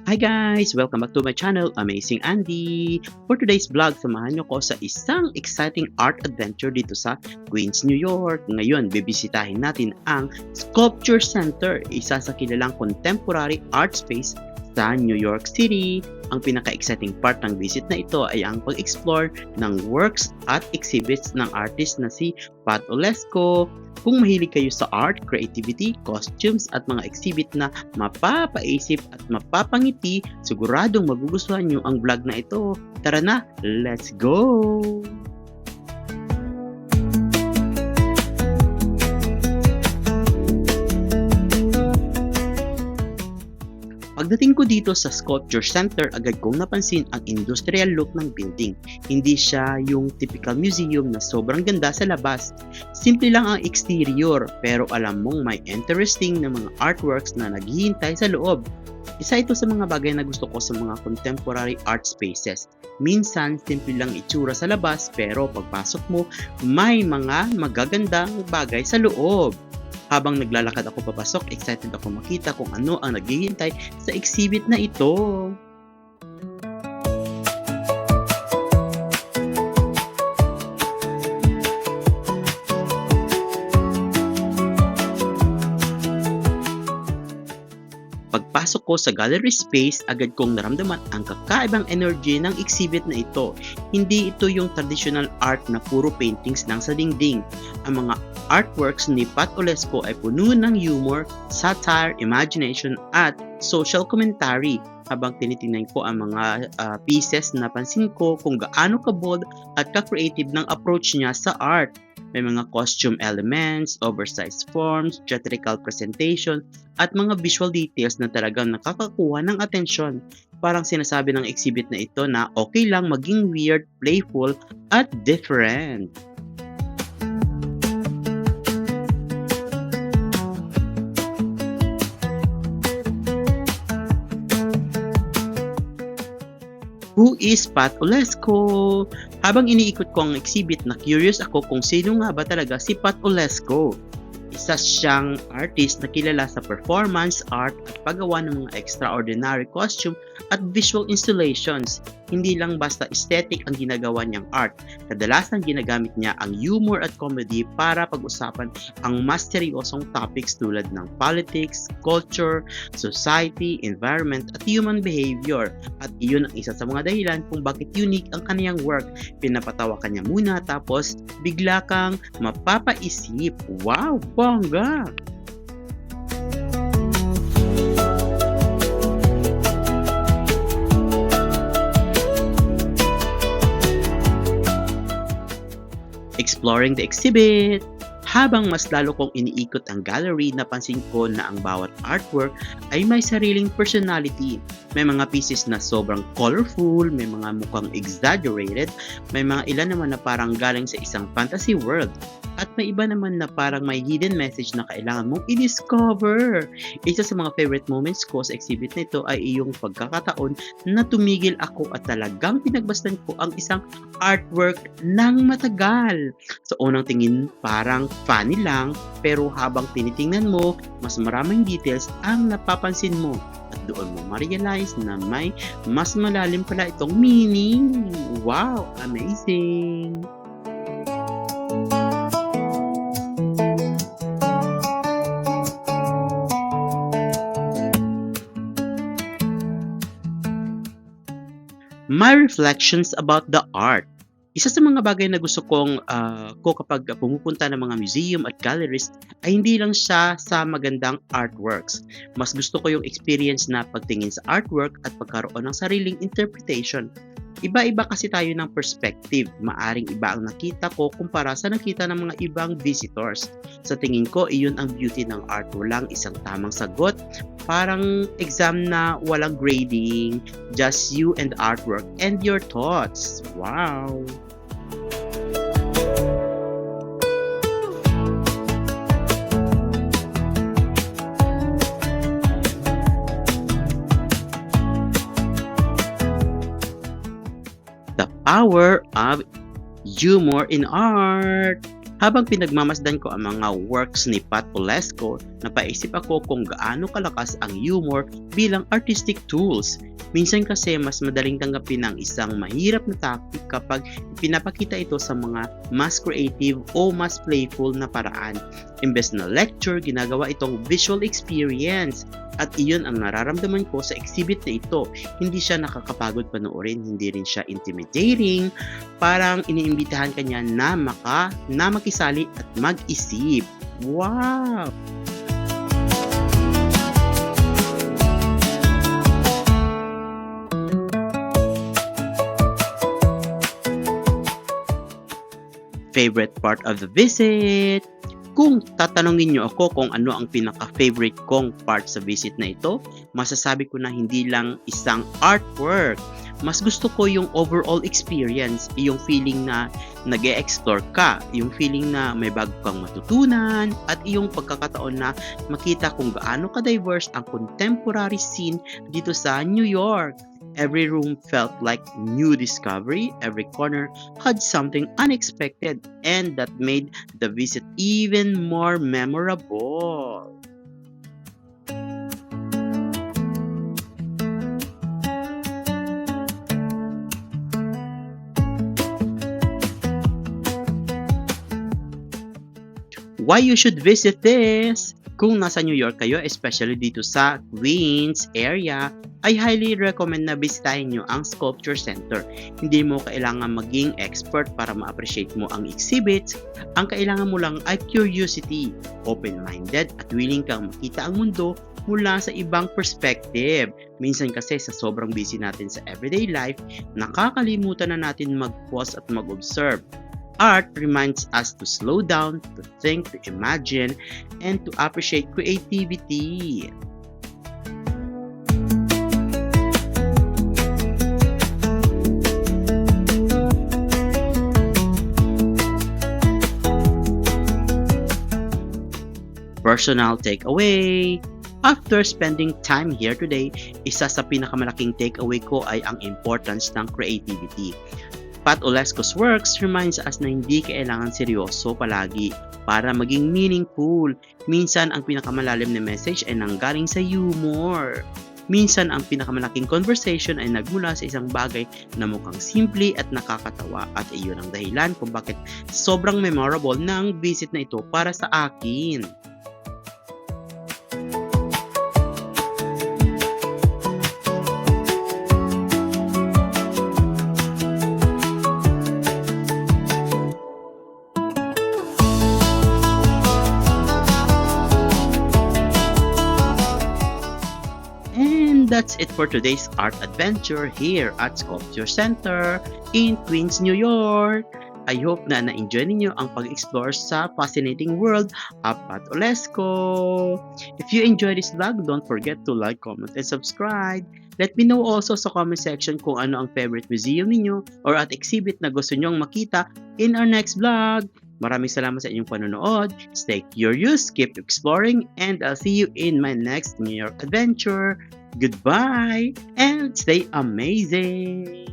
Hi guys! Welcome back to my channel, Amazing Andy! For today's vlog, samahan niyo ko sa isang exciting art adventure dito sa Queens, New York. Ngayon, bibisitahin natin ang Sculpture Center, isa sa kilalang contemporary art space sa New York City. Ang pinaka-exciting part ng visit na ito ay ang pag-explore ng works at exhibits ng artist na si Pat Olesco. Kung mahilig kayo sa art, creativity, costumes at mga exhibit na mapapaisip at mapapangiti, siguradong magugustuhan nyo ang vlog na ito. Tara na, let's go! Pagdating ko dito sa Sculpture Center, agad kong napansin ang industrial look ng building. Hindi siya yung typical museum na sobrang ganda sa labas. Simple lang ang exterior, pero alam mong may interesting na mga artworks na naghihintay sa loob. Isa ito sa mga bagay na gusto ko sa mga contemporary art spaces. Minsan, simple lang itsura sa labas, pero pagpasok mo, may mga magagandang bagay sa loob. Habang naglalakad ako papasok, excited ako makita kung ano ang naghihintay sa exhibit na ito. Pagpasok ko sa gallery space, agad kong naramdaman ang kakaibang energy ng exhibit na ito. Hindi ito yung traditional art na puro paintings lang sa dingding. Ang mga artworks ni Pat Olesco ay puno ng humor, satire, imagination at social commentary. Habang tinitingnan ko ang mga pieces, napansin ko kung gaano ka-bold at ka-creative ng approach niya sa art. May mga costume elements, oversized forms, theatrical presentation, at mga visual details na talagang nakakakuha ng atensyon. Parang sinasabi ng exhibit na ito na okay lang maging weird, playful, at different. Who is Pat Olesco? Habang iniikot ko ang exhibit, na curious ako kung sino nga ba talaga si Pat Olesco. Isa siyang artist na kilala sa performance art at paggawa ng mga extraordinary costume at visual installations. Hindi lang basta aesthetic ang ginagawa niyang art. Kadalasan ginagamit niya ang humor at comedy para pag-usapan ang mas seryosong topics tulad ng politics, culture, society, environment at human behavior. At iyon ang isa sa mga dahilan kung bakit unique ang kaniyang work. Pinapatawa ka niya muna tapos bigla kang mapapaisip. Wow, bongga! Exploring the exhibit. Habang mas lalo kong iniikot ang gallery, napansin ko na ang bawat artwork ay may sariling personality. May mga pieces na sobrang colorful, may mga mukhang exaggerated, may mga ilan naman na parang galing sa isang fantasy world. At may iba naman na parang may hidden message na kailangan mong i-discover. Isa sa mga favorite moments ko sa exhibit nito ay iyong pagkakataon na tumigil ako at talagang pinagbastan ko ang isang artwork ng matagal. Sa unang tingin, parang funny lang, pero habang tinitingnan mo, mas maraming details ang napapansin mo. At doon mo ma-realize na may mas malalim pala itong meaning. Wow! Amazing! My reflections about the art. Isa sa mga bagay na gusto ko kapag pumupunta ng mga museum at galleries ay hindi lang siya sa magandang artworks. Mas gusto ko yung experience na pagtingin sa artwork at pagkaroon ng sariling interpretation. Iba-iba kasi tayo ng perspective. Maaring iba ang nakita ko kumpara sa nakita ng mga ibang visitors. Sa tingin ko, iyon ang beauty ng art. Walang isang tamang sagot. Parang exam na walang grading. Just you and the artwork and your thoughts. Wow! The power of humor in art. Habang pinagmamasdan ko ang mga works ni Pat Olesco, napaisip ako kung gaano kalakas ang humor bilang artistic tools. Minsan kasi mas madaling tanggapin ang isang mahirap na topic kapag pinapakita ito sa mga mas creative o mas playful na paraan. Imbes na lecture, ginagawa itong visual experience. At iyon ang nararamdaman ko sa exhibit na ito. Hindi siya nakakapagod panoorin, hindi rin siya intimidating. Parang iniimbitahan ka niya na makisali at mag-isip. Wow! Favorite part of the visit? Kung tatanungin niyo ako kung ano ang pinaka-favorite kong part sa visit na ito, masasabi ko na hindi lang isang artwork. Mas gusto ko yung overall experience, yung feeling na nag-e-explore ka, yung feeling na may bago kang matutunan, at yung pagkakataon na makita kung gaano ka-diverse ang contemporary scene dito sa New York. Every room felt like new discovery. Every corner had something unexpected, and that made the visit even more memorable. Why you should visit this? Kung nasa New York kayo, especially dito sa Queens area, ay highly recommend na bisitahin nyo ang Sculpture Center. Hindi mo kailangan maging expert para ma-appreciate mo ang exhibits. Ang kailangan mo lang ay curiosity, open-minded, at willing kang makita ang mundo mula sa ibang perspective. Minsan kasi sa sobrang busy natin sa everyday life, nakakalimutan na natin mag-pause at mag-observe. Art reminds us to slow down, to think, to imagine, and to appreciate creativity. Personal takeaway. After spending time here today, isa sa pinakamalaking takeaway ko ay ang importance ng creativity. Pat Olesco's works reminds us na hindi kailangan seryoso palagi para maging meaningful. Minsan ang pinakamalalim na message ay nanggaling sa humor. Minsan ang pinakamalaking conversation ay nagmula sa isang bagay na mukhang simple at nakakatawa, at iyon ang dahilan kung bakit sobrang memorable na ang visit na ito para sa akin. And that's it for today's art adventure here at Sculpture Center in Queens, New York. I hope na na-enjoy ninyo ang pag-explore sa fascinating world of Pat Olesco. If you enjoyed this vlog, don't forget to like, comment, and subscribe. Let me know also sa comment section kung ano ang favorite museum ninyo or at exhibit na gusto nyong makita in our next vlog. Maraming salamat sa inyong panonood. Stay curious, keep exploring, and I'll see you in my next New York adventure. Goodbye, and stay amazing!